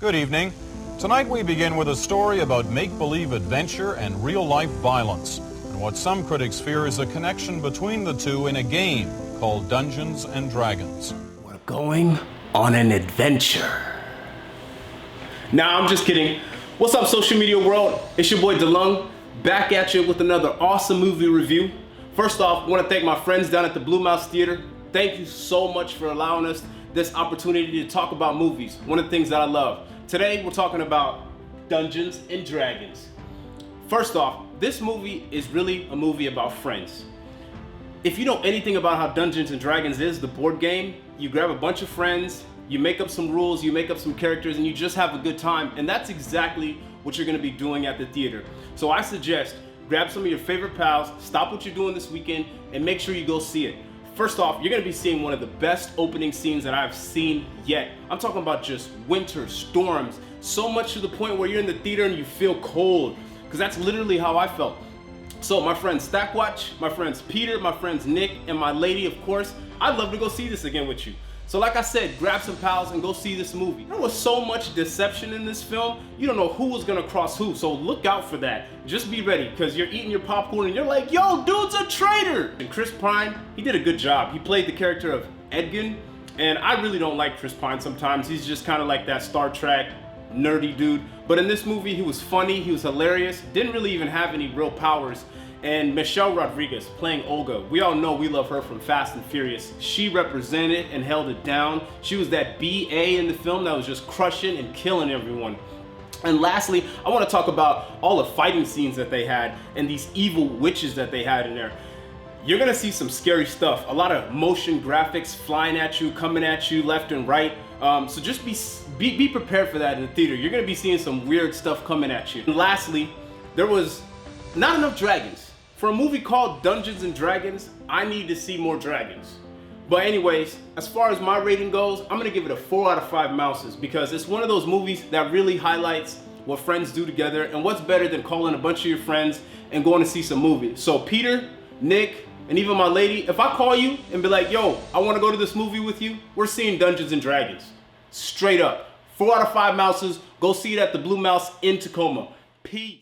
Good evening. Tonight we begin with a story about make-believe adventure and real-life violence, and what some critics fear is a connection between the two in a game called Dungeons and Dragons. We're going on an adventure. Nah, I'm just kidding. What's up, social media world? It's your boy DeLung, back at you with another awesome movie review. First off, I want to thank my friends down at the Blue Mouse Theater. Thank you so much for allowing us this opportunity to talk about movies, one of the things that I love. Today, we're talking about Dungeons and Dragons. First off, this movie is really a movie about friends. If you know anything about how Dungeons and Dragons is, the board game, you grab a bunch of friends, you make up some rules, you make up some characters, and you just have a good time. And that's exactly what you're gonna be doing at the theater. So I suggest grab some of your favorite pals, stop what you're doing this weekend, and make sure you go see it. First off, you're gonna be seeing one of the best opening scenes that I've seen yet. I'm talking about just winter, storms, so much to the point where you're in the theater and you feel cold, because that's literally how I felt. So my friends Stackwatch, my friends Peter, my friends Nick, and my lady, of course, I'd love to go see this again with you. So like I said, grab some pals and go see this movie. There was so much deception in this film, you don't know who was gonna cross who, so look out for that. Just be ready, because you're eating your popcorn and you're like, yo, dude's a traitor! And Chris Pine, he did a good job. He played the character of Edgin, and I really don't like Chris Pine sometimes. He's just kind of like that Star Trek nerdy dude. But in this movie, he was funny, he was hilarious, didn't really even have any real powers. And Michelle Rodriguez playing Olga, we all know we love her from Fast and Furious. She represented and held it down. She was that BA in the film that was just crushing and killing everyone. And lastly, I want to talk about all the fighting scenes that they had and these evil witches that they had in there. You're gonna see some scary stuff. A lot of motion graphics flying at you, coming at you left and right. So just be prepared for that in the theater. You're gonna be seeing some weird stuff coming at you. And lastly, there was not enough dragons. For a movie called Dungeons and Dragons, I need to see more dragons. But anyways, as far as my rating goes, I'm gonna give it a 4 out of 5 mouses, because it's one of those movies that really highlights what friends do together, and what's better than calling a bunch of your friends and going to see some movies. So Peter, Nick, and even my lady, if I call you and be like, yo, I wanna go to this movie with you, we're seeing Dungeons and Dragons. Straight up. 4 out of 5 mouses, go see it at the Blue Mouse in Tacoma. Peace.